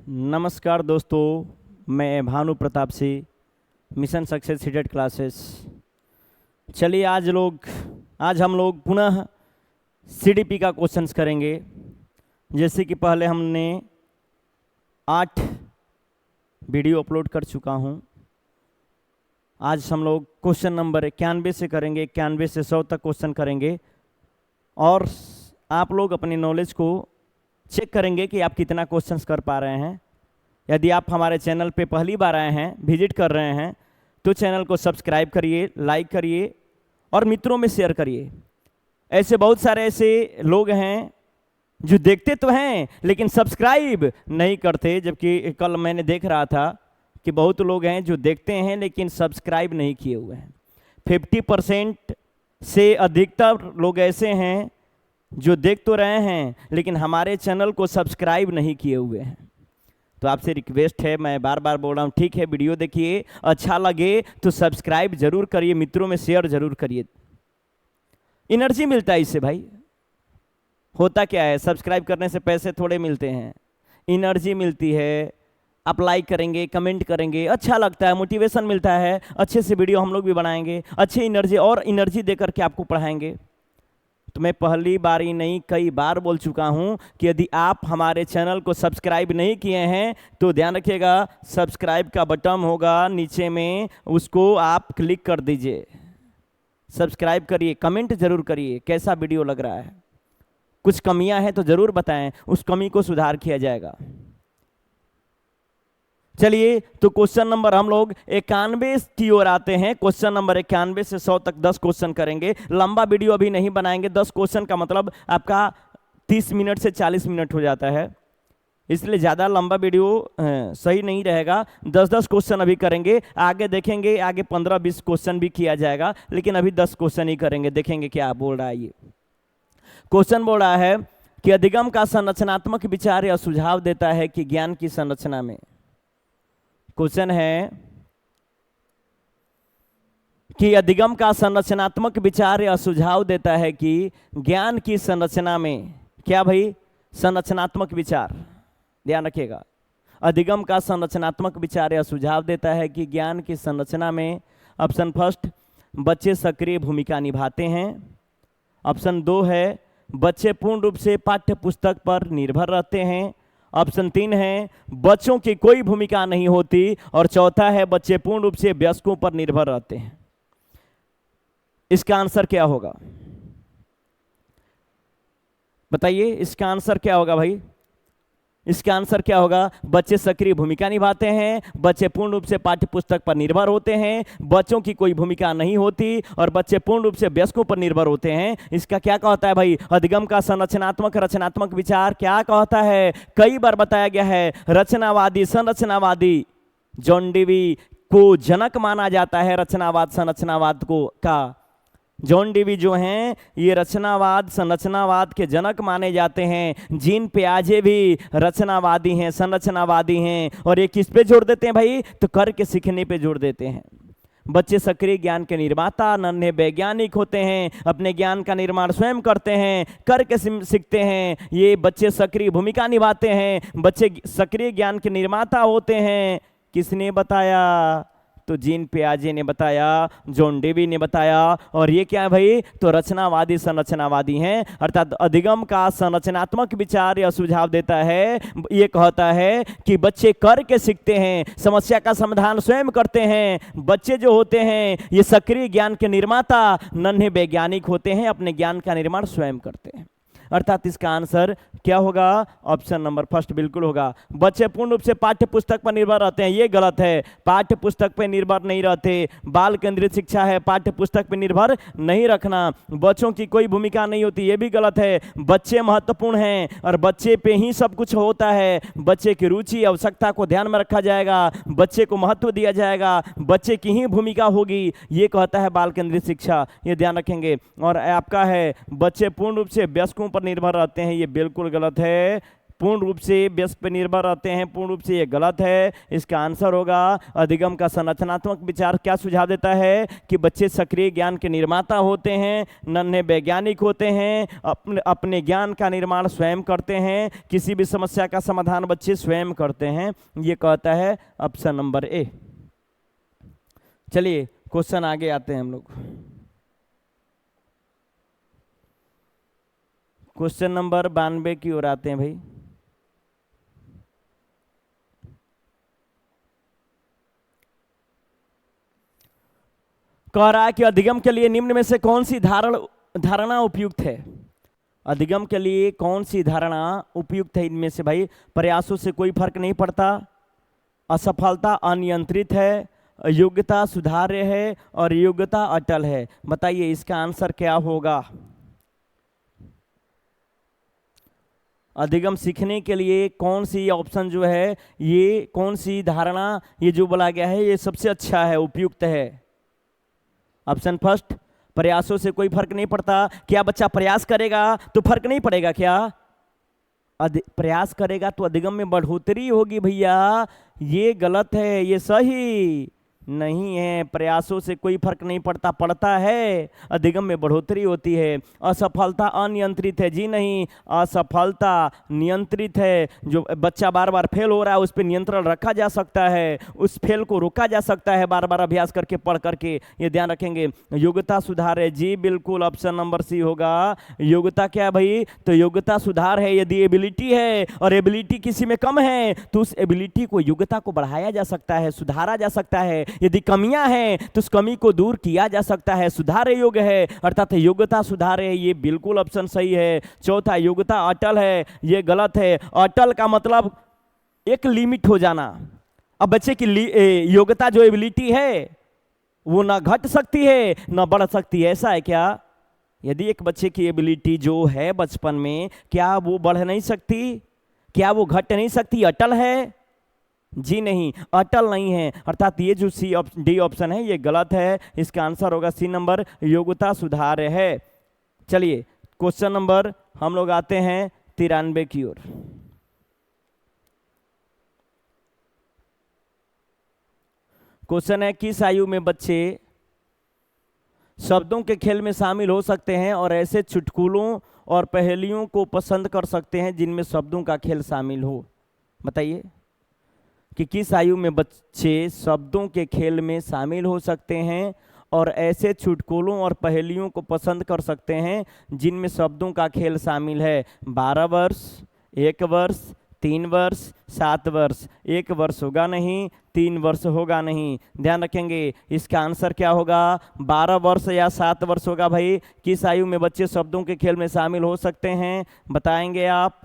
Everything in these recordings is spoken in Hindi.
नमस्कार दोस्तों, मैं Bhanu Pratap Singh, mission success seated classes. चलिए आज हम लोग पुनः सीडीपी का क्वेश्चंस करेंगे। जैसे कि पहले हमने 8 वीडियो अपलोड कर चुका हूं। आज हम लोग क्वेश्चन नंबर 91 से करेंगे, 91 से 100 तक क्वेश्चन करेंगे और आप लोग अपनी नॉलेज को चेक करेंगे कि आप कितना क्वेश्चंस कर पा रहे हैं। यदि आप हमारे चैनल पे पहली बार आए हैं, विजिट कर रहे हैं, तो चैनल को सब्सक्राइब करिए, लाइक करिए और मित्रों में शेयर करिए। ऐसे बहुत सारे ऐसे लोग हैं जो देखते तो हैं लेकिन सब्सक्राइब नहीं करते, जबकि कल मैंने देख रहा था कि बहुत लोग हैं जो देखते हैं लेकिन सब्सक्राइब नहीं किए हुए हैं। 50% से अधिकतर लोग ऐसे हैं जो देख तो रहे हैं लेकिन हमारे चैनल को सब्सक्राइब नहीं किए हुए हैं। तो आपसे रिक्वेस्ट है, मैं बार बार बोल रहा हूँ, ठीक है, वीडियो देखिए, अच्छा लगे तो सब्सक्राइब जरूर करिए, मित्रों में शेयर जरूर करिए। एनर्जी मिलता है इससे भाई। होता क्या है, सब्सक्राइब करने से पैसे थोड़े मिलते हैं, एनर्जी मिलती है। आप लाइक करेंगे, कमेंट करेंगे, अच्छा लगता है, मोटिवेशन मिलता है, अच्छे से वीडियो हम लोग भी बनाएंगे, अच्छी एनर्जी और एनर्जी देकर के आपको पढ़ाएंगे। तो मैं पहली बार ही नहीं, कई बार बोल चुका हूं कि यदि आप हमारे चैनल को सब्सक्राइब नहीं किए हैं तो ध्यान रखिएगा, सब्सक्राइब का बटन होगा नीचे में, उसको आप क्लिक कर दीजिए। सब्सक्राइब करिए, कमेंट जरूर करिए कैसा वीडियो लग रहा है। कुछ कमियां हैं तो जरूर बताएं, उस कमी को सुधार किया जाएगा। चलिए, तो क्वेश्चन नंबर हम लोग 91 की ओर आते हैं। क्वेश्चन नंबर 91 से 100 तक 10 क्वेश्चन करेंगे। लंबा वीडियो अभी नहीं बनाएंगे। 10 क्वेश्चन का मतलब आपका 30 मिनट से 40 मिनट हो जाता है, इसलिए ज़्यादा लंबा वीडियो सही नहीं रहेगा। 10-10 क्वेश्चन अभी करेंगे, आगे देखेंगे, आगे 15-20 क्वेश्चन भी किया जाएगा, लेकिन अभी 10 क्वेश्चन ही करेंगे। देखेंगे क्या बोल रहा है। ये क्वेश्चन बोल रहा है कि अधिगम का संरचनात्मक विचार या सुझाव देता है कि ज्ञान की संरचना में। क्वेश्चन है कि अधिगम का संरचनात्मक विचार या सुझाव देता है कि ज्ञान की संरचना में, क्या भाई, संरचनात्मक विचार, ध्यान रखिएगा। अधिगम का संरचनात्मक विचार या सुझाव देता है कि ज्ञान की संरचना में ऑप्शन फर्स्ट, बच्चे सक्रिय भूमिका निभाते हैं। ऑप्शन 2 है, बच्चे पूर्ण रूप से पाठ्य पुस्तक पर निर्भर रहते हैं। ऑप्शन 3 है, बच्चों की कोई भूमिका नहीं होती। और चौथा है, बच्चे पूर्ण रूप से वयस्कों पर निर्भर रहते हैं। इसका आंसर क्या होगा बताइए, इसका आंसर क्या होगा भाई? इसका आंसर क्या होगा? बच्चे सक्रिय भूमिका निभाते हैं, बच्चे पूर्ण रूप से पाठ्य पुस्तक पर निर्भर होते हैं, बच्चों की कोई भूमिका नहीं होती और बच्चे पूर्ण रूप से वयस्कों पर निर्भर होते हैं। इसका क्या कहता है भाई? अधिगम का रचनात्मक विचार क्या कहता है? कई बार बताया गया है, रचनावादी संरचनावादी जॉन डेवी को जनक माना जाता है। रचनावाद संरचनावाद को का जॉन डेवी जो हैं ये रचनावाद संरचनावाद के जनक माने जाते हैं। जीन पियाजे भी रचनावादी हैं, संरचनावादी हैं। और ये किस पे जोड़ देते हैं भाई? तो करके सीखने पे जोड़ देते हैं। बच्चे सक्रिय ज्ञान के निर्माता, नन्हे वैज्ञानिक होते हैं, अपने ज्ञान का निर्माण स्वयं करते हैं, करके सीखते हैं। ये बच्चे सक्रिय भूमिका निभाते हैं, बच्चे सक्रिय ज्ञान के निर्माता होते हैं। किसने बताया? तो जीन पियाजे ने बताया, जॉन डेवी ने बताया। और ये क्या है भाई? तो रचनावादी संरचनावादी हैं। अर्थात अधिगम का संरचनात्मक विचार या सुझाव देता है, ये कहता है कि बच्चे करके सीखते हैं, समस्या का समाधान स्वयं करते हैं। बच्चे जो होते हैं ये सक्रिय ज्ञान के निर्माता, नन्हे वैज्ञानिक होते हैं, अपने ज्ञान का निर्माण स्वयं करते हैं। अर्थात इसका आंसर क्या होगा? ऑप्शन नंबर फर्स्ट बिल्कुल होगा। बच्चे पूर्ण रूप से पाठ्य पुस्तक पर निर्भर रहते हैं, ये गलत है। पाठ्य पुस्तक पर निर्भर नहीं रहते। बाल केंद्रित शिक्षा है, पाठ्य पुस्तक पर निर्भर नहीं रखना। बच्चों की कोई भूमिका नहीं होती, ये भी गलत है। बच्चे महत्वपूर्ण हैं और बच्चे पे ही सब कुछ होता है। बच्चे की रुचि आवश्यकता को ध्यान में रखा जाएगा, बच्चे को महत्व दिया जाएगा, बच्चे की ही भूमिका होगी, ये कहता है बाल केंद्रित शिक्षा, ये ध्यान रखेंगे। और आपका है, बच्चे पूर्ण रूप से वयस्कों पर निर्भर रहते हैं, ये बिल्कुल गलत है। पूर्ण रूप से व्यस्क पर निर्भर रहते हैं, पूर्ण रूप से ये गलत है। इसका आंसर होगा अधिगम का संरचनात्मक विचार क्या सुझाव देता है कि बच्चे सक्रिय ज्ञान के निर्माता होते हैं, नन्हे वैज्ञानिक होते हैं, अपने ज्ञान का निर्माण स्वयं करते हैं, किसी भी समस्या का समाधान बच्चे स्वयं करते हैं। ये कहता है ऑप्शन नंबर ए। चलिए क्वेश्चन आगे आते हैं हम लोग। क्वेश्चन नंबर 92 की ओर आते हैं भाई। कह रहा है कि अधिगम के लिए निम्न में से कौन सी धारणा उपयुक्त है। अधिगम के लिए कौन सी धारणा उपयुक्त है इनमें से भाई? प्रयासों से कोई फर्क नहीं पड़ता, असफलता अनियंत्रित है, योग्यता सुधार्य है और योग्यता अटल है। बताइए इसका आंसर क्या होगा? अधिगम सीखने के लिए कौन सी ऑप्शन जो है, ये कौन सी धारणा ये जो बोला गया है ये सबसे अच्छा है, उपयुक्त है? ऑप्शन फर्स्ट, प्रयासों से कोई फर्क नहीं पड़ता। क्या बच्चा प्रयास करेगा तो फर्क नहीं पड़ेगा क्या? प्रयास करेगा तो अधिगम में बढ़ोतरी होगी भैया। ये गलत है, ये सही नहीं है। प्रयासों से कोई फर्क नहीं पड़ता, पड़ता है, अधिगम में बढ़ोतरी होती है। असफलता अनियंत्रित है, जी नहीं, असफलता नियंत्रित है। जो बच्चा बार बार फेल हो रहा है उस पर नियंत्रण रखा जा सकता है, उस फेल को रोका जा सकता है बार बार अभ्यास करके, पढ़ करके। ये ध्यान रखेंगे। योग्यता सुधार है, जी बिल्कुल ऑप्शन नंबर सी होगा। योग्यता क्या है भाई? तो योग्यता सुधार है। यदि एबिलिटी है और एबिलिटी किसी में कम है तो उस एबिलिटी को, योग्यता को बढ़ाया जा सकता है, सुधारा जा सकता है। यदि कमियां हैं तो उस कमी को दूर किया जा सकता है, सुधार योग्य है, अर्थात योग्यता सुधार है। ये बिल्कुल ऑप्शन सही है। चौथा, योग्यता अटल है, ये गलत है। अटल का मतलब एक लिमिट हो जाना। अब बच्चे की योग्यता जो एबिलिटी है वो ना घट सकती है ना बढ़ सकती है, ऐसा है क्या? यदि एक बच्चे की एबिलिटी जो है बचपन में, क्या वो बढ़ नहीं सकती? क्या वो घट नहीं सकती? अटल है? जी नहीं, अटल नहीं है। अर्थात ये जो डी ऑप्शन है ये गलत है। इसका आंसर होगा सी नंबर, योग्यता सुधार है। चलिए क्वेश्चन नंबर हम लोग आते हैं 93 की ओर। क्वेश्चन है, किस आयु में बच्चे शब्दों के खेल में शामिल हो सकते हैं और ऐसे चुटकुलों और पहेलियों को पसंद कर सकते हैं जिनमें शब्दों का खेल शामिल हो? बताइए कि किस आयु में बच्चे शब्दों के खेल में शामिल हो सकते हैं और ऐसे चुटकुलों और पहेलियों को पसंद कर सकते हैं जिनमें शब्दों का खेल शामिल है? 12 वर्ष, 1 वर्ष, 3 वर्ष, 7 वर्ष। 1 वर्ष होगा नहीं, 3 वर्ष होगा नहीं। ध्यान रखेंगे इसका आंसर क्या होगा? 12 वर्ष या 7 वर्ष होगा भाई। किस आयु में बच्चे शब्दों के खेल में शामिल हो सकते हैं, बताएंगे आप?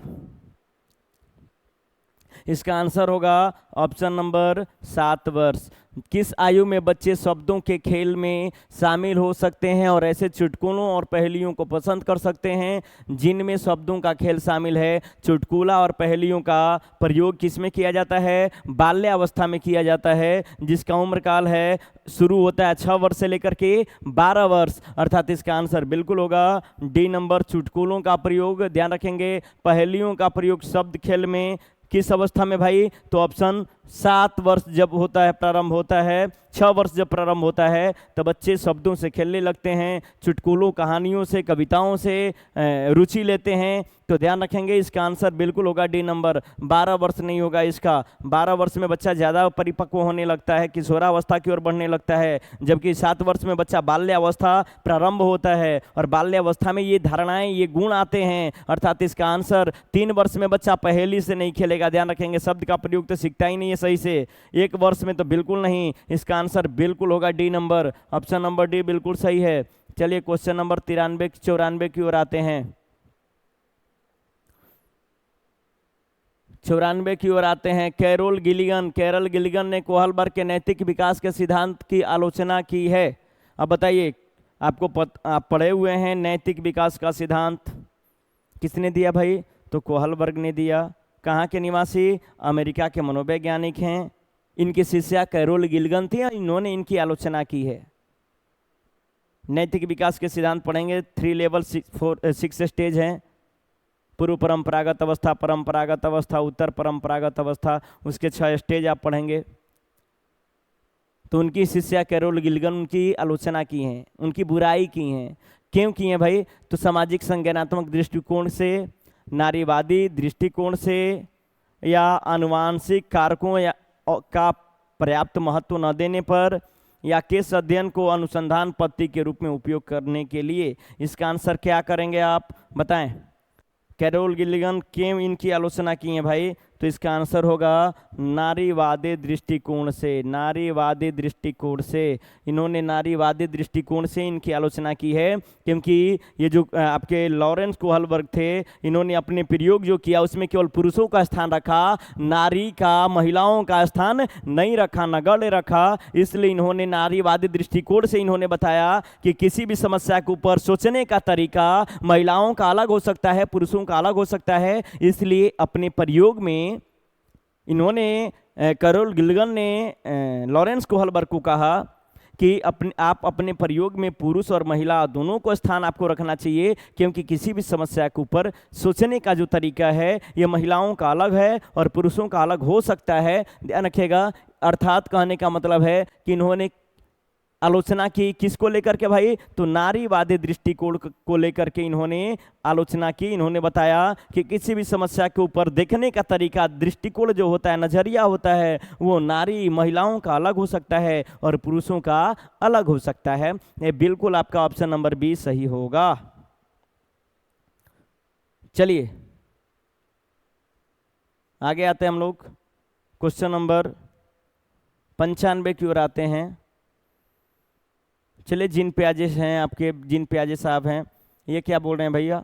इसका आंसर होगा ऑप्शन नंबर 7 वर्ष। किस आयु में बच्चे शब्दों के खेल में शामिल हो सकते हैं और ऐसे चुटकुलों और पहेलियों को पसंद कर सकते हैं जिनमें शब्दों का खेल शामिल है? चुटकुला और पहेलियों का प्रयोग किसमें किया जाता है? बाल्यावस्था में किया जाता है, जिसका उम्र काल है शुरू होता है 6 वर्ष से लेकर के 12 वर्ष। अर्थात इसका आंसर बिल्कुल होगा डी नंबर, चुटकुलों का प्रयोग। ध्यान रखेंगे पहेलियों का प्रयोग शब्द खेल में किस अवस्था में भाई? तो ऑप्शन 7 वर्ष जब होता है, प्रारंभ होता है। 6 वर्ष जब प्रारंभ होता है तो बच्चे शब्दों से खेलने लगते हैं, चुटकुलों, कहानियों से, कविताओं से रुचि लेते हैं। तो ध्यान रखेंगे इसका आंसर बिल्कुल होगा डी नंबर। 12 वर्ष नहीं होगा इसका। 12 वर्ष में बच्चा ज़्यादा परिपक्व होने लगता है, किशोरावस्था की ओर बढ़ने लगता है, जबकि 7 वर्ष में बच्चा बाल्यावस्था प्रारंभ होता है और बाल्यावस्था में ये धारणाएं, ये गुण आते हैं। अर्थात इसका आंसर 3 वर्ष में बच्चा पहेली से नहीं खेलेगा। ध्यान रखेंगे शब्द का प्रयोग तो सीखता ही नहीं है सही से। 1 वर्ष में तो बिल्कुल नहीं। इसका आंसर बिल्कुल होगा D number, option number D बिल्कुल सही है। चलिए क्वेश्चन नंबर 94 की ओर आते हैं। 94 की ओर आते हैं। कैरल गिलिगन ने कोहलबर्ग के नैतिक विकास के सिद्धांत की आलोचना की है। अब बताइए, आप पढ़े हुए हैं नैतिक विकास का सिद्धांत, किसने दिया भाई? तो कोहलबर्ग ने दिया। कहाँ के निवासी? अमेरिका के मनोवैज्ञानिक हैं। इनकी शिष्या कैरल गिलिगन थी और इन्होंने इनकी आलोचना की है। नैतिक विकास के सिद्धांत पढ़ेंगे, 3 लेवल 6 स्टेज हैं। पूर्व परंपरागत अवस्था, परंपरागत अवस्था, उत्तर परंपरागत अवस्था, उसके 6 स्टेज आप पढ़ेंगे। तो उनकी शिष्या कैरोल गिल्गन उनकी आलोचना की है, उनकी बुराई की है। क्यों की है भाई? तो सामाजिक संज्ञानात्मक दृष्टिकोण से, नारीवादी दृष्टिकोण से, या आनुवांशिक कारकों का पर्याप्त महत्व न देने पर, या केस अध्ययन को अनुसंधान पद्धति के रूप में उपयोग करने के लिए। इसका आंसर क्या करेंगे आप बताएं? कैरोल गिल्लिगन क्यों इनकी आलोचना की है भाई? तो इसका आंसर होगा नारीवादी दृष्टिकोण से। नारीवादी दृष्टिकोण से, इन्होंने नारीवादी दृष्टिकोण से इनकी आलोचना की है, क्योंकि ये जो आपके लॉरेंस कोहलबर्ग थे, इन्होंने अपने प्रयोग जो किया उसमें केवल पुरुषों का स्थान रखा, नारी का, महिलाओं का स्थान नहीं रखा, नगण्य रखा। इसलिए इन्होंने नारीवादी दृष्टिकोण से इन्होंने बताया कि किसी भी समस्या के ऊपर सोचने का तरीका महिलाओं का अलग हो सकता है, पुरुषों का अलग हो सकता है। इसलिए अपने प्रयोग में इन्होंने, कैरोल गिल्लिगन ने लॉरेंस कोहलबर्ग को कहा कि आप अपने प्रयोग में पुरुष और महिला दोनों को स्थान आपको रखना चाहिए, क्योंकि किसी भी समस्या के ऊपर सोचने का जो तरीका है ये महिलाओं का अलग है और पुरुषों का अलग हो सकता है। ध्यान रखिएगा। अर्थात कहने का मतलब है कि इन्होंने आलोचना की किसको लेकर के भाई? तो नारीवादी दृष्टिकोण को लेकर के इन्होंने आलोचना की। इन्होंने बताया कि किसी भी समस्या के ऊपर देखने का तरीका, दृष्टिकोण जो होता है, नजरिया होता है, वो नारी महिलाओं का अलग हो सकता है और पुरुषों का अलग हो सकता है। ये बिल्कुल आपका ऑप्शन नंबर 20 सही होगा। चलिए आगे आते हैं हम लोग, क्वेश्चन नंबर 95 की ओर आते हैं। चलिए, जिन प्याजे हैं आपके, जिन प्याजे साहब हैं, ये क्या बोल रहे हैं भैया?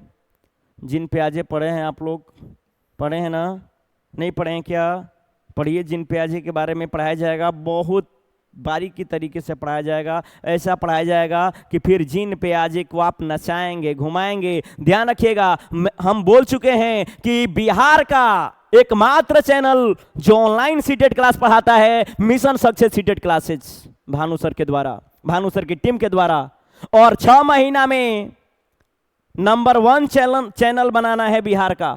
जिन प्याजे पढ़े हैं आप लोग? पढ़े हैं ना? नहीं पढ़े हैं क्या? पढ़िए। जिन प्याजे के बारे में पढ़ाया जाएगा, बहुत बारीकी तरीके से पढ़ाया जाएगा। ऐसा पढ़ाया जाएगा कि फिर जिन प्याजे को आप नचाएंगे, घुमाएंगे। ध्यान रखिएगा, हम बोल चुके हैं कि बिहार का एकमात्र चैनल जो ऑनलाइन सीटेट क्लास पढ़ाता है mission success CTET classes, Bhanu sir के द्वारा, भानु सर की टीम के द्वारा। और 6 महीना में नंबर 1 चैनल बनाना है बिहार का।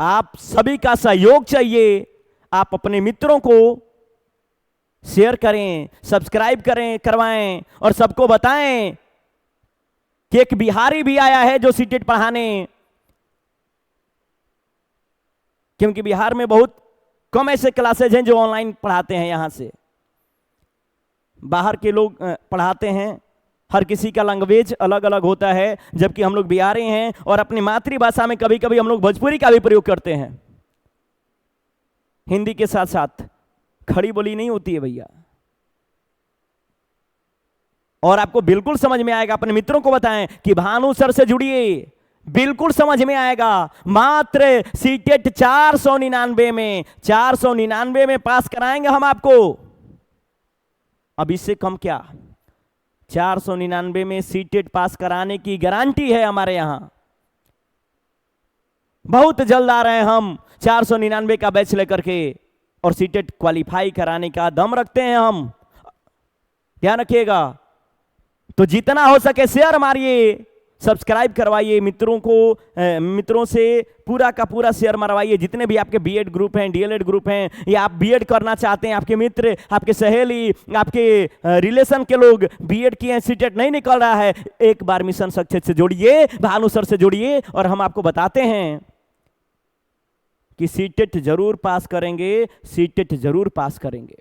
आप सभी का सहयोग चाहिए। आप अपने मित्रों को शेयर करें, सब्सक्राइब करें, करवाएं और सबको बताएं कि एक बिहारी भी आया है जो सीटेट पढ़ाने। क्योंकि बिहार में बहुत कम ऐसे क्लासेज हैं जो ऑनलाइन पढ़ाते हैं। यहां से बाहर के लोग पढ़ाते हैं, हर किसी का लैंग्वेज अलग अलग होता है, जबकि हम लोग बिहारी हैं और अपनी मातृभाषा में कभी कभी हम लोग भोजपुरी का भी प्रयोग करते हैं। हिंदी के साथ साथ खड़ी बोली नहीं होती है भैया। और आपको बिल्कुल समझ में आएगा। अपने मित्रों को बताएं कि भानु सर से जुड़िए, बिल्कुल समझ में आएगा। मात्र सीटेट 499 में, 499 में पास कराएंगे हम आपको। अब इससे कम क्या? 499 में सीटेट पास कराने की गारंटी है हमारे यहां। बहुत जल्द आ रहे हैं हम 499 का बैच लेकर के, और सीटेट क्वालिफाई कराने का दम रखते हैं हम। ध्यान रखिएगा। तो जितना हो सके शेयर मारिए, सब्सक्राइब करवाइए, मित्रों से पूरा का पूरा शेयर मरवाइए। जितने भी आपके बीएड ग्रुप हैं, डीएलएड ग्रुप हैं, या आप बीएड करना चाहते हैं, आपके मित्र, आपके सहेली, आपके रिलेशन के लोग बीएड किए, सीटेट नहीं निकल रहा है, एक बार मिशन सक्सेस से जुड़िए, भानु सर से जुड़िए, और हम आपको बताते हैं कि सीटेट जरूर पास करेंगे, सीटेट जरूर पास करेंगे।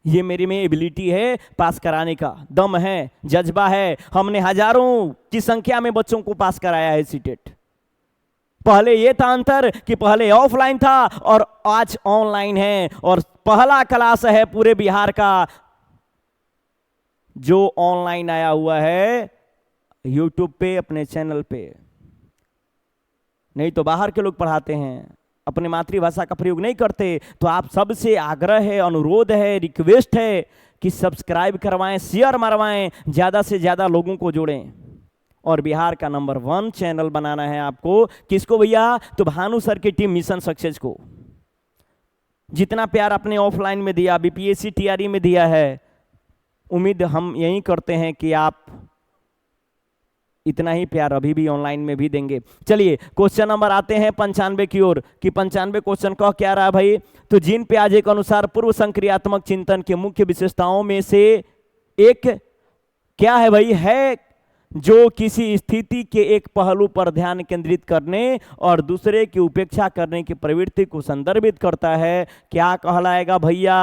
ये मेरी में एबिलिटी है, पास कराने का दम है, जज्बा है। हमने हजारों की संख्या में बच्चों को पास कराया है सीटेट। पहले ये था अंतर कि पहले ऑफलाइन था और आज ऑनलाइन है, और पहला क्लास है पूरे बिहार का जो ऑनलाइन आया हुआ है यूट्यूब पे, अपने चैनल पे। नहीं तो बाहर के लोग पढ़ाते हैं, अपने मातृभाषा का प्रयोग नहीं करते। तो आप सबसे आग्रह है, अनुरोध है, रिक्वेस्ट है कि सब्सक्राइब करवाएं, शेयर मरवाएं, ज्यादा से ज्यादा लोगों को जोड़ें। और बिहार का नंबर 1 चैनल बनाना है आपको। किसको भैया? तो भानु सर की टीम मिशन सक्सेस को। जितना प्यार अपने ऑफलाइन में दिया, बीपीएससी टीआरई में दिया है, उम्मीद हम यही करते हैं कि आप इतना ही प्यार अभी भी ऑनलाइन में भी देंगे। चलिए क्वेश्चन नंबर आते हैं 95 की ओर कि 95 क्वेश्चन कह क्या रहा है भाई। तो जीन पियाजे के अनुसार पूर्व संक्रियात्मक चिंतन की मुख्य विशेषताओं में से एक क्या है भाई, है जो किसी स्थिति के एक पहलू पर ध्यान केंद्रित करने और दूसरे की उपेक्षा करने की प्रवृत्ति को संदर्भित करता है। क्या कहलाएगा भैया?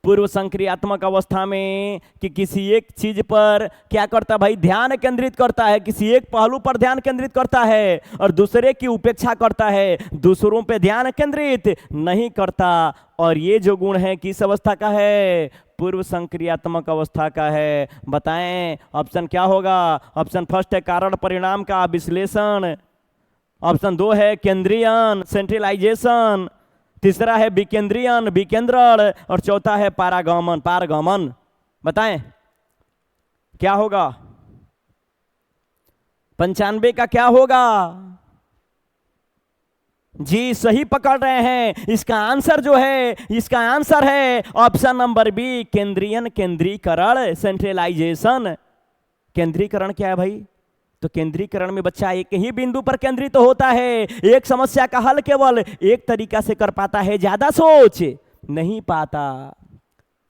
पूर्व संक्रियात्मक अवस्था में कि किसी एक चीज पर क्या करता है भाई, ध्यान केंद्रित करता है, किसी एक पहलू पर ध्यान केंद्रित करता है और दूसरे की उपेक्षा करता है, दूसरों पे ध्यान केंद्रित नहीं करता। और ये जो गुण है किस अवस्था का है? पूर्व संक्रियात्मक अवस्था का है। बताएं ऑप्शन क्या होगा? ऑप्शन फर्स्ट है कारण परिणाम का विश्लेषण, ऑप्शन 2 है केंद्रीयन सेंट्रलाइजेशन, तीसरा है विकेंद्रीयन विकेंद्रण और चौथा है पारगमन पारगमन। बताएं क्या होगा? 95 का क्या होगा? जी सही पकड़ रहे हैं। इसका आंसर जो है, इसका आंसर है ऑप्शन नंबर बी केंद्रीयन केंद्रीकरण सेंट्रलाइजेशन। केंद्रीकरण क्या है भाई? तो केंद्रीकरण में बच्चा एक ही बिंदु पर केंद्रित तो होता है, एक समस्या का हल केवल एक तरीका से कर पाता है, ज्यादा सोच नहीं पाता।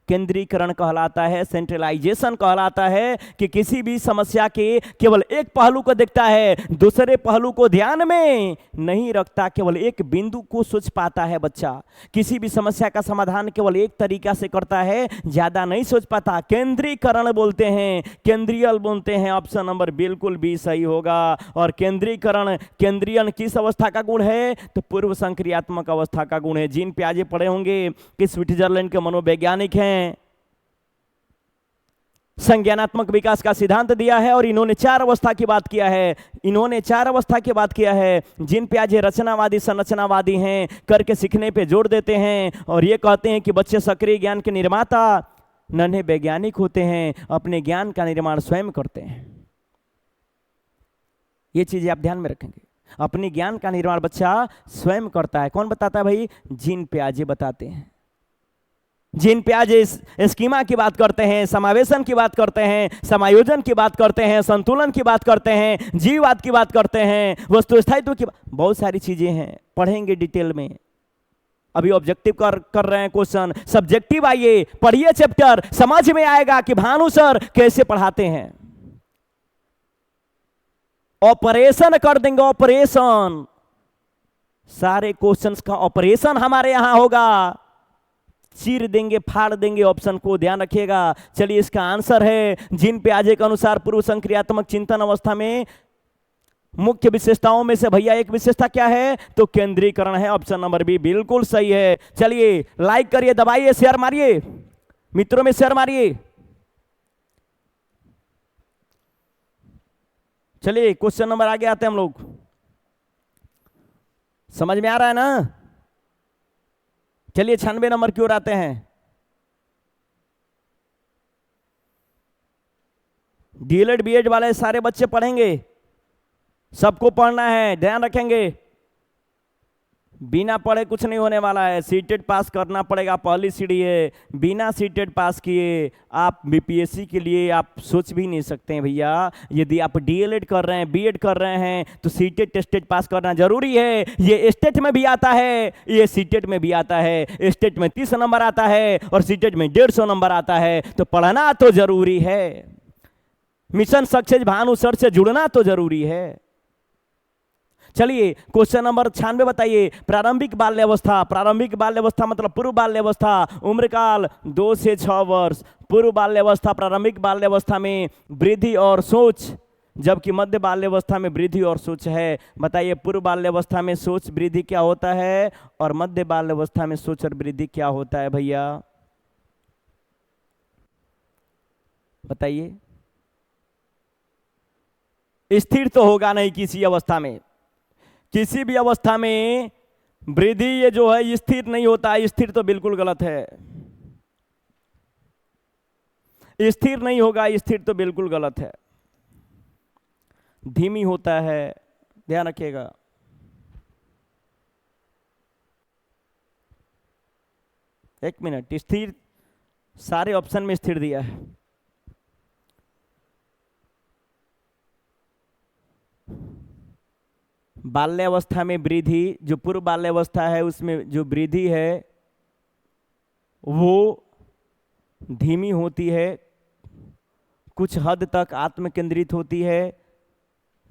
केंद्रीकरण कहलाता है, सेंट्रलाइजेशन कहलाता है कि किसी भी समस्या के केवल एक पहलू को देखता है, दूसरे पहलू को ध्यान में नहीं रखता, केवल एक बिंदु को सोच पाता है बच्चा। किसी भी समस्या का समाधान केवल एक तरीका से करता है, ज्यादा नहीं सोच पाता। केंद्रीकरण बोलते हैं, केंद्रीय बोलते हैं। ऑप्शन नंबर बिल्कुल भी सही होगा। और केंद्रीकरण केंद्रीयन किस अवस्था का गुण है? तो पूर्व संक्रियात्मक अवस्था का गुण है। जीन पियाजे पढ़े होंगे कि स्विट्जरलैंड के मनोवैज्ञानिक हैं, संज्ञानात्मक विकास का सिद्धांत दिया है और इन्होंने 4 अवस्था की बात किया है। इन्होंने 4 अवस्था की बात किया है। जीन पियाजे रचनावादी संरचनावादी हैं, करके सीखने पे जोर देते हैं और ये कहते हैं कि बच्चे सक्रिय ज्ञान के निर्माता नन्हे वैज्ञानिक होते हैं, अपने ज्ञान का निर्माण स्वयं करते हैं। ये चीजें आप ध्यान में रखेंगे। अपने ज्ञान का निर्माण बच्चा स्वयं करता है। कौन बताता है भाई? जीन पियाजे बताते हैं। जीन पियाजे स्कीमा की बात करते हैं, समावेशन की बात करते हैं, समायोजन की बात करते हैं, संतुलन की बात करते हैं, जीववाद की बात करते हैं, वस्तु स्थायित्व की बहुत सारी चीजें हैं, पढ़ेंगे डिटेल में। अभी ऑब्जेक्टिव कर रहे हैं क्वेश्चन, सब्जेक्टिव आइए पढ़िए चैप्टर, समझ में आएगा कि भानु सर कैसे पढ़ाते हैं। ऑपरेशन कर देंगे, ऑपरेशन, सारे क्वेश्चंस का ऑपरेशन हमारे यहां होगा, चीर देंगे फाड़ देंगे ऑप्शन को, ध्यान रखिएगा। चलिए इसका आंसर है जीन पियाजे के अनुसार पूर्व संक्रियात्मक चिंतन अवस्था में मुख्य विशेषताओं में से भैया एक विशेषता क्या है? तो केंद्रीकरण है। ऑप्शन नंबर बी बिल्कुल सही है। चलिए लाइक करिए, दबाइए, शेयर मारिए, मित्रों में शेयर मारिए। चलिए क्वेश्चन नंबर आगे आते हैं हम लोग। समझ में आ रहा है ना? चलिए 96 नंबर की ओर आते हैं। डीएलएड बीएड वाले सारे बच्चे पढ़ेंगे, सबको पढ़ना है, ध्यान रखेंगे। बिना पढ़े कुछ नहीं होने वाला है। सीटेट पास करना पड़ेगा, पहली सीढ़ी है। बिना सीटेट पास किए आप बीपीएससी के लिए आप सोच भी नहीं सकते हैं भैया। यदि आप डीएलएड कर रहे हैं, बीएड कर रहे हैं तो सीटेट टेस्टेट पास करना जरूरी है। ये स्टेट में भी आता है, ये सीटेट में भी आता है। स्टेट में 30 नंबर आता है और सीटेट में 150 नंबर आता है, तो पढ़ना तो जरूरी है। मिशन सक्सेस भानु सर से जुड़ना तो जरूरी है। चलिए क्वेश्चन नंबर 96 बताइए। प्रारंभिक बाल्यावस्था, प्रारंभिक बाल्यावस्था मतलब पूर्व बाल्यावस्था, उम्र काल 2 से 6 वर्ष। पूर्व बाल्यावस्था, प्रारंभिक बाल्यावस्था में वृद्धि और सोच, जबकि मध्य बाल्यावस्था में वृद्धि और सोच है। बताइए पूर्व बाल्यावस्था में सोच वृद्धि क्या होता है और मध्य बाल्यावस्था में सोच और वृद्धि क्या होता है भैया? बताइए। स्थिर तो होगा नहीं किसी अवस्था में, किसी भी अवस्था में वृद्धि ये जो है स्थिर नहीं होता। स्थिर तो बिल्कुल गलत है, स्थिर नहीं होगा, स्थिर तो बिल्कुल गलत है, धीमी होता है, ध्यान रखिएगा। एक मिनट, स्थिर सारे ऑप्शन में स्थिर दिया है। बाल्यावस्था में वृद्धि, जो पूर्व बाल्यावस्था है उसमें जो वृद्धि है वो धीमी होती है, कुछ हद तक आत्म केंद्रित होती है,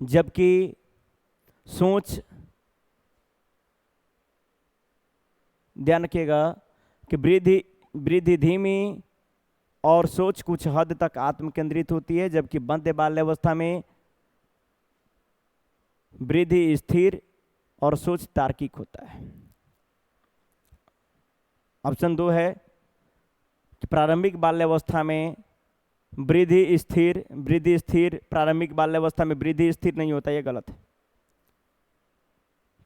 जबकि सोच, ध्यान रखिएगा कि वृद्धि धीमी और सोच कुछ हद तक आत्म केंद्रित होती है, जबकि मध्य बाल्यावस्था में वृद्धि स्थिर और सोच तार्किक होता है। ऑप्शन 2 है कि प्रारंभिक बाल्यावस्था में वृद्धि स्थिर, प्रारंभिक बाल्यावस्था में वृद्धि स्थिर नहीं होता, यह गलत है।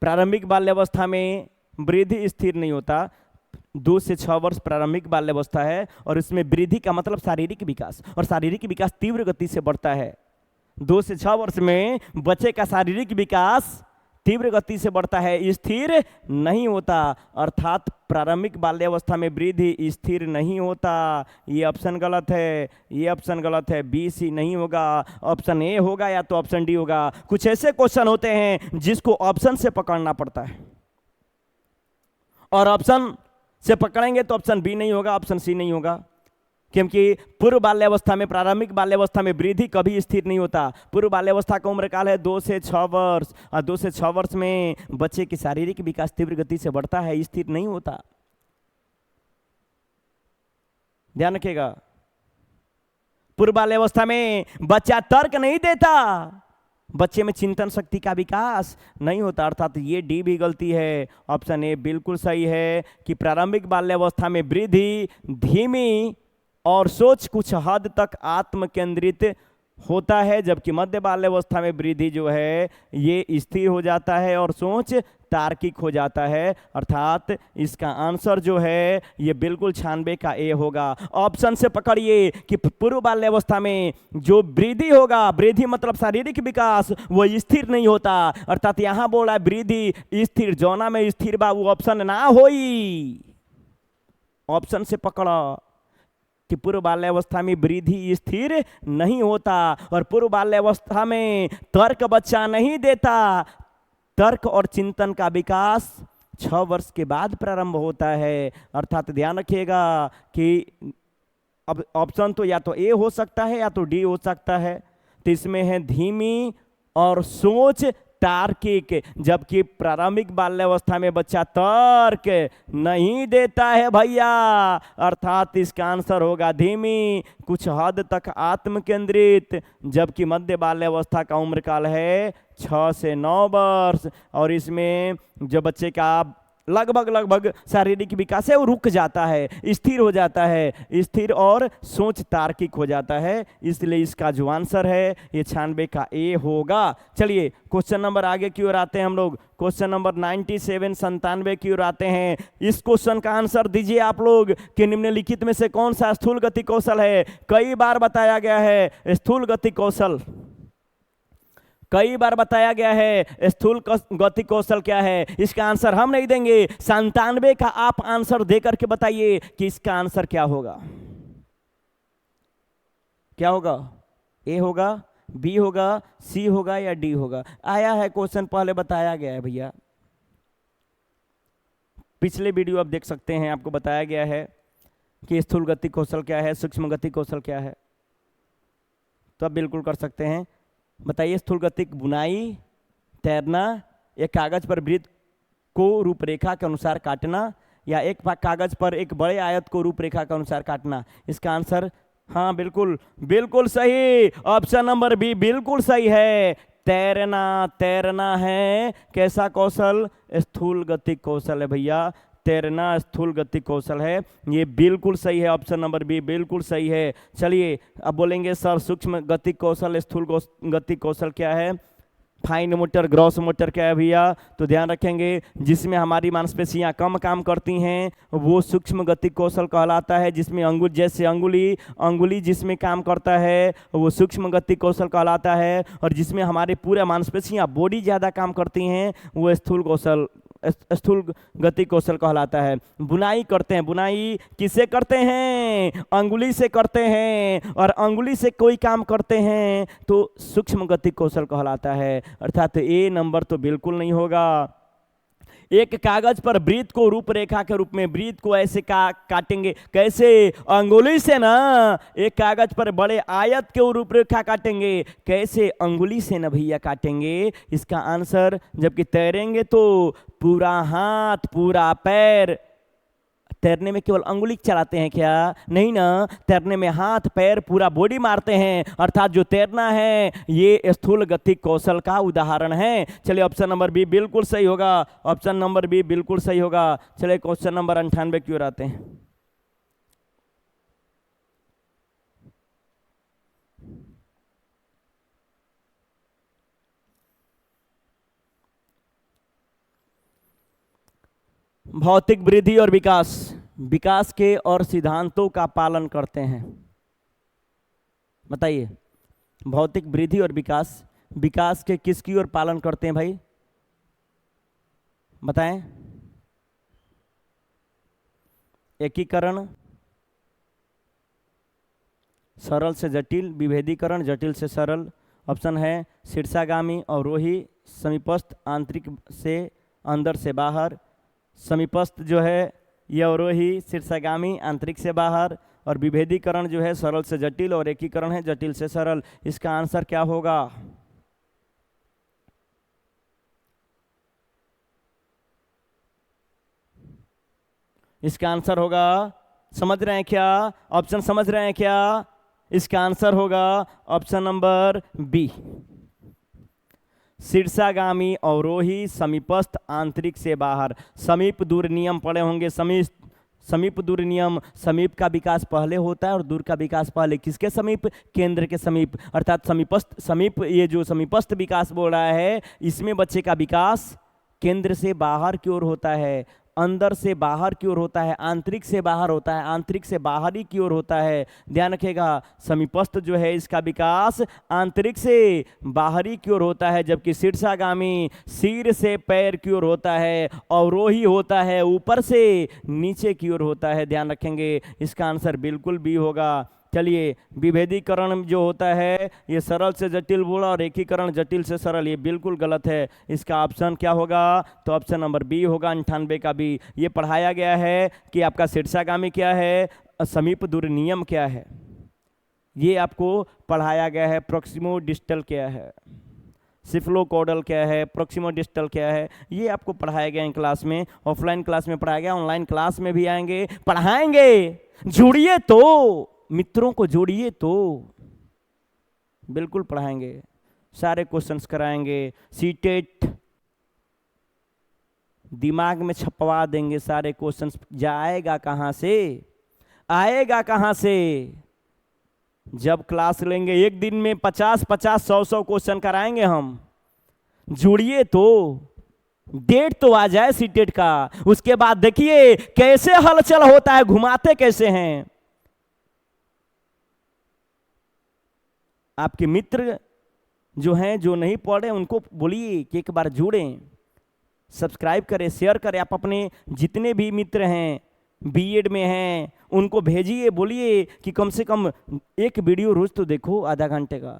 प्रारंभिक बाल्यावस्था में वृद्धि स्थिर नहीं होता। 2 से 6 वर्ष प्रारंभिक बाल्यावस्था है और इसमें वृद्धि का मतलब शारीरिक विकास, और शारीरिक विकास तीव्र गति से बढ़ता है। 2 से 6 वर्ष में बच्चे का शारीरिक विकास तीव्र गति से बढ़ता है, स्थिर नहीं होता, अर्थात प्रारंभिक बाल्यावस्था में वृद्धि स्थिर नहीं होता। ये ऑप्शन गलत है, ये ऑप्शन गलत है, बी सी नहीं होगा, ऑप्शन ए होगा या तो ऑप्शन डी होगा। कुछ ऐसे क्वेश्चन होते हैं जिसको ऑप्शन से पकड़ना पड़ता है, और ऑप्शन से पकड़ेंगे तो ऑप्शन बी नहीं होगा, ऑप्शन सी नहीं होगा, क्योंकि पूर्व बाल्यावस्था में, प्रारंभिक बाल्यावस्था में वृद्धि कभी स्थिर नहीं होता। पूर्व बाल्यावस्था का उम्र काल है 2 से 6 वर्ष, और 2 से 6 वर्ष में बच्चे की शारीरिक विकास तीव्र गति से बढ़ता है, स्थिर नहीं होता। ध्यान रखिएगा, पूर्व बाल्यावस्था में बच्चा तर्क नहीं देता, बच्चे में चिंतन शक्ति का विकास नहीं होता, अर्थात ये डी भी गलती है। ऑप्शन ए बिल्कुल सही है कि प्रारंभिक बाल्यावस्था में वृद्धि धीमी और सोच कुछ हद तक आत्म केंद्रित होता है, जबकि मध्य बाल्यावस्था में वृद्धि जो है ये स्थिर हो जाता है और सोच तार्किक हो जाता है, अर्थात इसका आंसर जो है ये बिल्कुल 96 का ए होगा। ऑप्शन से पकड़िए कि पूर्व बाल्यावस्था में जो वृद्धि होगा, वृद्धि मतलब शारीरिक विकास, वो स्थिर नहीं होता, अर्थात यहां बोल रहा है वृद्धि स्थिर, जौना में स्थिर बा वो ऑप्शन ना होई। ऑप्शन से पकड़ा कि पूर्व बाल्यावस्था में वृद्धि स्थिर नहीं होता, और पूर्व बाल्यावस्था में तर्क बच्चा नहीं देता, तर्क और चिंतन का विकास 6 वर्ष के बाद प्रारंभ होता है, अर्थात ध्यान रखिएगा कि अब ऑप्शन तो या तो ए हो सकता है या तो डी हो सकता है। तो इसमें है धीमी और सोच तार्किक, जबकि प्रारंभिक बाल्यावस्था में बच्चा तर्क नहीं देता है भैया, अर्थात इसका आंसर होगा धीमी, कुछ हद तक आत्म केंद्रित, जबकि मध्य बाल्यावस्था का उम्र काल है 6 से 9 वर्ष, और इसमें जो बच्चे का लगभग शारीरिक विकास है वो रुक जाता है, स्थिर हो जाता है, स्थिर और सोच तार्किक हो जाता है, इसलिए इसका जो आंसर है ये 96 का ए होगा। चलिए क्वेश्चन नंबर आगे की ओर आते हैं हम लोग, क्वेश्चन नंबर 97 की ओर आते हैं। इस क्वेश्चन का आंसर दीजिए आप लोग कि निम्नलिखित में से कौन सा स्थूल गति कौशल है। कई बार बताया गया है स्थूल गति कौशल, कई बार बताया गया है स्थूल गति कौशल क्या है। इसका आंसर हम नहीं देंगे, 97 का आप आंसर दे करके बताइए कि इसका आंसर क्या होगा। क्या होगा? ए होगा, बी होगा, सी होगा या डी होगा? आया है क्वेश्चन, पहले बताया गया है भैया, पिछले वीडियो आप देख सकते हैं, आपको बताया गया है कि स्थूल गति कौशल क्या है, सूक्ष्म गति कौशल क्या है, तो आप बिल्कुल कर सकते हैं। बताइए, स्थूल गति बुनाई, तैरना, एक कागज पर वृत्त को रूपरेखा के अनुसार काटना, या एक कागज पर एक बड़े आयत को रूपरेखा के अनुसार काटना। इसका आंसर हाँ बिल्कुल सही, ऑप्शन नंबर बी बिल्कुल सही है। तैरना है कैसा कौशल? स्थूल गति कौशल है भैया, तैरना स्थूल गति कौशल है, ये बिल्कुल सही है, ऑप्शन नंबर बी बिल्कुल सही है। चलिए अब बोलेंगे सर सूक्ष्म गति कौशल, स्थूल गति कौशल क्या है? फाइन मोटर, ग्रॉस मोटर क्या है भैया? तो ध्यान रखेंगे जिसमें हमारी मांसपेशियां कम काम करती हैं वो सूक्ष्म गति कौशल कहलाता है, जिसमें अंगुली जिसमें काम करता है वो सूक्ष्म गति कौशल कहलाता है, और जिसमें हमारे पूरा मांसपेशियां बॉडी ज़्यादा काम करती हैं वो स्थूल स्थूल गति कौशल कहलाता है। बुनाई करते हैं, बुनाई किससे करते हैं? अंगुली से करते हैं, और अंगुली से कोई काम करते हैं तो सूक्ष्म गति कौशल कहलाता है। अर्थात ए नंबर तो बिल्कुल नहीं होगा। एक कागज पर वृत्त को रूपरेखा के रूप में, वृत्त को ऐसे काटेंगे, कैसे? अंगुली से ना। एक कागज पर बड़े आयत के रूपरेखा काटेंगे, कैसे? अंगुली से ना भैया काटेंगे। इसका आंसर, जबकि तैरेंगे तो पूरा हाथ पूरा पैर। तैरने में केवल अंगुली चलाते हैं क्या? नहीं ना, तैरने में हाथ पैर पूरा बॉडी मारते हैं। अर्थात जो तैरना है ये स्थूल गति कौशल का उदाहरण है। चलिए ऑप्शन नंबर बी बिल्कुल सही होगा, ऑप्शन नंबर बी बिल्कुल सही होगा। चलिए क्वेश्चन नंबर 98 की ओर आते हैं। भौतिक वृद्धि और विकास विकास के और सिद्धांतों का पालन करते हैं। बताइए, भौतिक वृद्धि और विकास विकास के किसकी ओर पालन करते हैं भाई? बताएं। एकीकरण, सरल से जटिल, विभेदीकरण, जटिल से सरल। ऑप्शन है शीर्षागामी, अवरोही, समीपस्थ, आंतरिक से अंदर से बाहर। समीपस्थ जो है ये अवरोही, शीर्षागामी आंतरिक से बाहर, और विभेदीकरण जो है सरल से जटिल, और एकीकरण है जटिल से सरल। इसका आंसर क्या होगा? इसका आंसर होगा, समझ रहे हैं क्या? ऑप्शन समझ रहे हैं क्या? इसका आंसर होगा ऑप्शन नंबर बी, शीर्षागामी, अवरोही, समीपस्थ, आंतरिक से बाहर। समीप दूर नियम पढ़े होंगे। समीप दूर नियम, समीप का विकास पहले होता है और दूर का विकास पहले। किसके समीप? केंद्र के समीप। अर्थात समीपस्थ, समीप, ये जो समीपस्थ विकास बोल रहा है इसमें बच्चे का विकास केंद्र से बाहर की ओर होता है, अंदर से बाहर की ओर होता है, आंतरिक से बाहर होता है, आंतरिक से बाहरी की ओर होता है। ध्यान रखिएगा, समीपस्थ जो है इसका विकास आंतरिक से बाहरी की ओर होता है, जबकि शीर्षागामी सिर से पैर की ओर होता है, अवरोही होता है ऊपर से नीचे की ओर होता है। ध्यान रखेंगे, इसका आंसर बिल्कुल बी होगा। चलिए, विभेदीकरण जो होता है ये सरल से जटिल बोला, और एकीकरण जटिल से सरल, ये बिल्कुल गलत है। इसका ऑप्शन क्या होगा? तो ऑप्शन नंबर बी होगा, 98 का बी। ये पढ़ाया गया है कि आपका शीर्षागामी क्या है, समीप दूर नियम क्या है, ये आपको पढ़ाया गया है। प्रोक्सिमो डिस्टल क्या है, सिफ्लोकोडल क्या है, प्रोक्सिमो डिस्टल क्या है, ये आपको पढ़ाया गया है क्लास में। ऑफलाइन क्लास में पढ़ाया गया, ऑनलाइन क्लास में भी आएंगे, पढ़ाएंगे। जुड़िए तो, मित्रों को जोड़िए तो बिल्कुल पढ़ाएंगे, सारे क्वेश्चंस कराएंगे। सीटेट दिमाग में छपवा देंगे सारे क्वेश्चंस। जाएगा कहाँ से, आएगा कहाँ से? जब क्लास लेंगे एक दिन में 50-50, 100-100 क्वेश्चन कराएंगे हम। जुड़िए तो, डेट तो आ जाए सीटेट का, उसके बाद देखिए कैसे हलचल होता है, घुमाते कैसे हैं। आपके मित्र जो हैं, जो नहीं पढ़े, उनको बोलिए कि एक बार जुड़ें, सब्सक्राइब करें, शेयर करें। आप अपने जितने भी मित्र हैं बीएड में हैं उनको भेजिए, बोलिए कि कम से कम एक वीडियो रोज तो देखो, आधा घंटे का।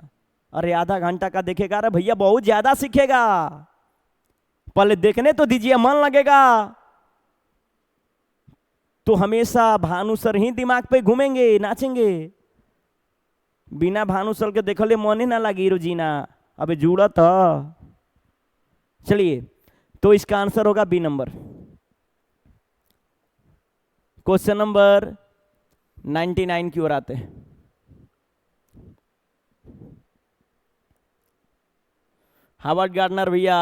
अरे आधा घंटा का देखेगा, अरे भैया बहुत ज्यादा सीखेगा, पहले देखने तो दीजिए, मन लगेगा। तो हमेशा भानु सर ही दिमाग पे घूमेंगे, नाचेंगे। बिना भानु सर के देखले मन ही ना लगी रोजीना, अबे जुड़ा था। चलिए, तो इसका आंसर होगा बी नंबर। क्वेश्चन नंबर 99 की ओर आते हैं। हार्वर्ड गार्डनर भैया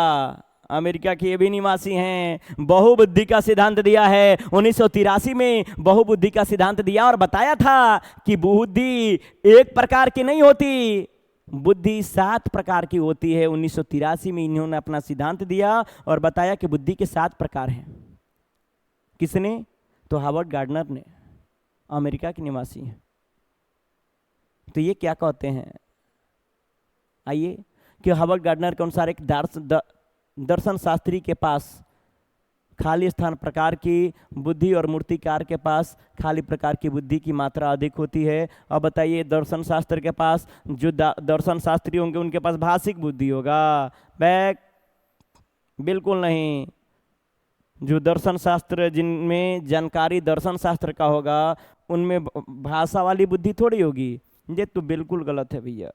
अमेरिका के ये भी निवासी हैं, बहुबुद्धि का सिद्धांत दिया है। 1983 में बहुबुद्धि का सिद्धांत दिया और बताया था कि बुद्धि एक प्रकार की नहीं होती, बुद्धि 7 प्रकार की होती है। 1983 में इन्होंने अपना सिद्धांत दिया और बताया कि बुद्धि के 7 प्रकार हैं। किसने? तो हार्वर्ड गार्डनर ने, अमेरिका के निवासी हैं। तो ये क्या कहते हैं, आइए, कि हार्वर्ड गार्डनर के अनुसार एक दर्शन शास्त्री के पास खाली स्थान प्रकार की बुद्धि और मूर्तिकार के पास खाली प्रकार की बुद्धि की मात्रा अधिक होती है। अब बताइए दर्शन शास्त्र के पास जो दर्शन शास्त्री होंगे उनके पास भाषिक बुद्धि होगा? बैक बिल्कुल नहीं। जो दर्शन शास्त्र जिनमें जानकारी दर्शन शास्त्र का होगा उनमें भाषा वाली बुद्धि थोड़ी होगी। ये तो बिल्कुल गलत है भैया।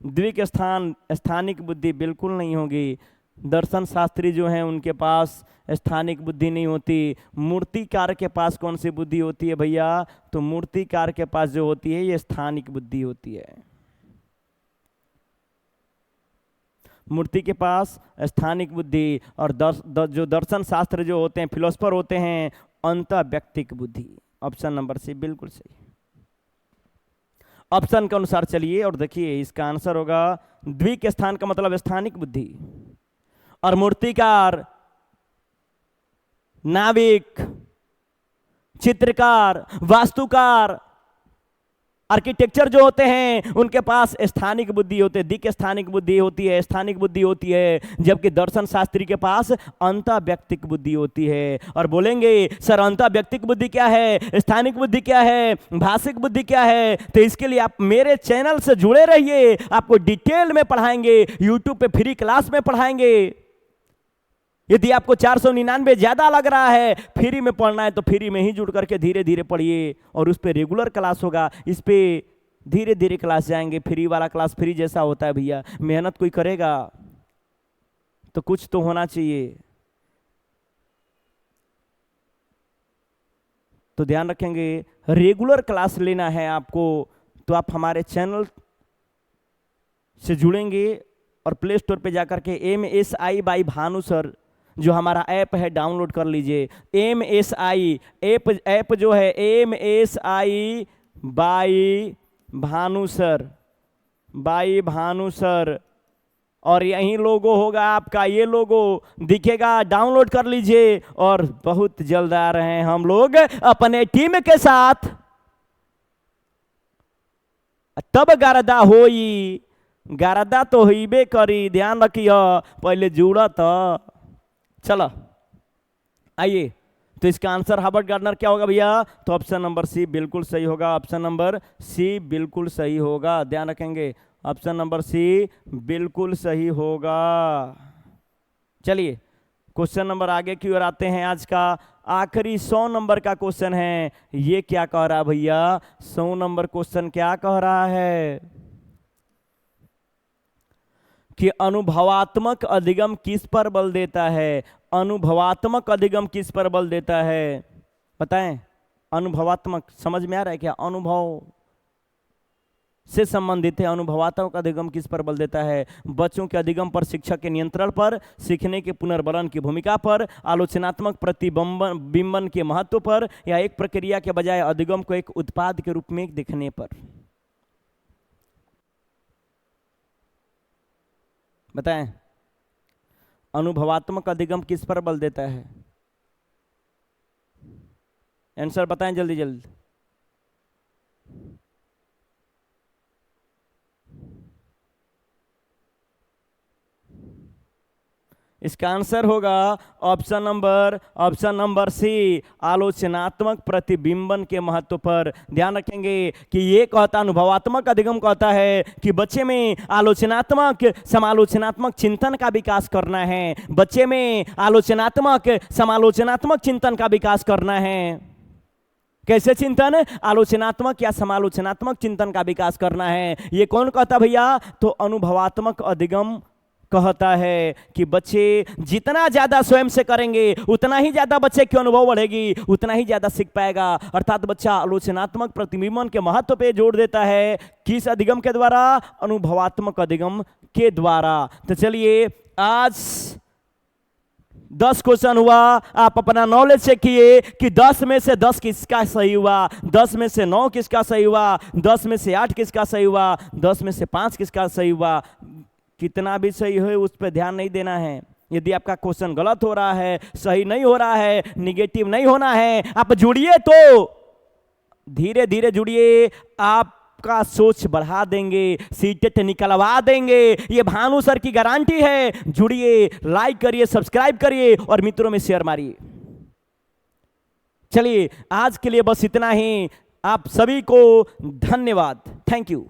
द्विक स्थान स्थानिक बुद्धि बिल्कुल नहीं होगी। दर्शन शास्त्री जो हैं उनके पास स्थानिक बुद्धि नहीं होती। मूर्तिकार के पास कौन सी बुद्धि होती है भैया? तो मूर्तिकार के पास जो होती है ये स्थानिक बुद्धि होती है। मूर्ति के पास स्थानिक बुद्धि और जो दर्शन शास्त्र जो होते हैं फिलोसफर होते हैं अंत व्यक्तिक बुद्धि। ऑप्शन नंबर सी बिल्कुल सही। ऑप्शन के अनुसार चलिए और देखिए इसका आंसर होगा द्विक स्थान का मतलब स्थानिक बुद्धि और मूर्तिकार, नाविक, चित्रकार, वास्तुकार, आर्किटेक्चर जो होते हैं उनके पास स्थानिक बुद्धि होती है, दिक स्थानिक बुद्धि होती है, स्थानिक बुद्धि होती है, जबकि दर्शन शास्त्री के पास अंतःव्यक्तिक बुद्धि होती है। और बोलेंगे सर अंतःव्यक्तिक बुद्धि क्या है, स्थानिक बुद्धि क्या है, भाषिक बुद्धि क्या है? तो इसके लिए आप मेरे चैनल से जुड़े रहिए, आपको डिटेल में पढ़ाएंगे, यूट्यूब पे फ्री क्लास में पढ़ाएंगे। यदि आपको 499 ज्यादा लग रहा है, फ्री में पढ़ना है तो फ्री में ही जुड़ करके धीरे धीरे पढ़िए और उस पर रेगुलर क्लास होगा, इस पे धीरे धीरे क्लास जाएंगे। फ्री वाला क्लास फ्री जैसा होता है भैया, मेहनत कोई करेगा तो कुछ तो होना चाहिए। तो ध्यान रखेंगे रेगुलर क्लास लेना है आपको तो आप हमारे चैनल से जुड़ेंगे और प्ले स्टोर पे जाकर के MSI बाई भानु सर जो हमारा ऐप है डाउनलोड कर लीजिए। MSI ऐप जो है MSI बाई भानु सर और यही लोगो होगा आपका, ये लोगो दिखेगा, डाउनलोड कर लीजिए। और बहुत जल्द आ रहे हैं हम लोग अपने टीम के साथ, तब गारदा होई, गारदा तो होइबे करी, ध्यान रखियो, पहले जुड़ा तो। चलो आइए, तो इसका आंसर हार्वर्ड गार्डनर क्या होगा भैया? तो ऑप्शन नंबर सी बिल्कुल सही होगा। ऑप्शन नंबर सी बिल्कुल सही होगा, ध्यान रखेंगे, ऑप्शन नंबर सी बिल्कुल सही होगा। चलिए क्वेश्चन नंबर आगे की ओर आते हैं। आज का आखिरी 100 नंबर का क्वेश्चन है। ये क्या कह रहा है भैया? 100 नंबर क्वेश्चन क्या कह रहा है कि अनुभवात्मक अधिगम किस पर बल देता है? अनुभवात्मक अधिगम किस पर बल देता है? बताएं। अनुभवात्मक समझ में आ रहा है क्या? अनुभव से संबंधित है। अनुभवात्मक अधिगम किस पर बल देता है? बच्चों के अधिगम पर, शिक्षक के नियंत्रण पर, सीखने के पुनर्बलन की भूमिका पर, आलोचनात्मक प्रतिबिंबन के महत्व पर, या एक प्रक्रिया के बजाय अधिगम को एक उत्पाद के रूप में देखने पर? बताएं। अनुभवात्मक अधिगम किस पर बल देता है? आंसर बताएं जल्दी जल्दी। इसका आंसर होगा ऑप्शन नंबर सी, आलोचनात्मक प्रतिबिंबन के महत्व पर। ध्यान रखेंगे कि ये कहता, अनुभवात्मक अधिगम कहता है कि बच्चे में आलोचनात्मक समालोचनात्मक चिंतन का विकास करना है। बच्चे में आलोचनात्मक समालोचनात्मक चिंतन का विकास करना है। कैसे चिंतन? आलोचनात्मक या समालोचनात्मक चिंतन का विकास करना है। ये कौन कहता भैया? तो अनुभवात्मक अधिगम कहता है कि बच्चे जितना ज्यादा स्वयं से करेंगे उतना ही ज्यादा बच्चे की अनुभव बढ़ेगी, उतना ही ज्यादा सीख पाएगा। अर्थात बच्चा आलोचनात्मक प्रतिबिंबन के महत्व पे जोर देता है। किस अधिगम के द्वारा? अनुभवात्मक अधिगम के द्वारा। तो चलिए आज 10 क्वेश्चन हुआ, आप अपना नॉलेज चेक किए कि 10 में से 10 किसका सही हुआ, 10 में से 9 किसका सही हुआ, 10 में से 8 किसका सही हुआ, 10 में से 5 किसका सही हुआ। कितना भी सही हो उस पर ध्यान नहीं देना है। यदि आपका क्वेश्चन गलत हो रहा है, सही नहीं हो रहा है, निगेटिव नहीं होना है, आप जुड़िए तो धीरे धीरे जुड़िए। आप आपका सोच बढ़ा देंगे, सीटेट निकलवा देंगे, ये भानु सर की गारंटी है। जुड़िए, लाइक करिए, सब्सक्राइब करिए और मित्रों में शेयर मारिए। चलिए आज के लिए बस इतना ही। आप सभी को धन्यवाद। Thank you.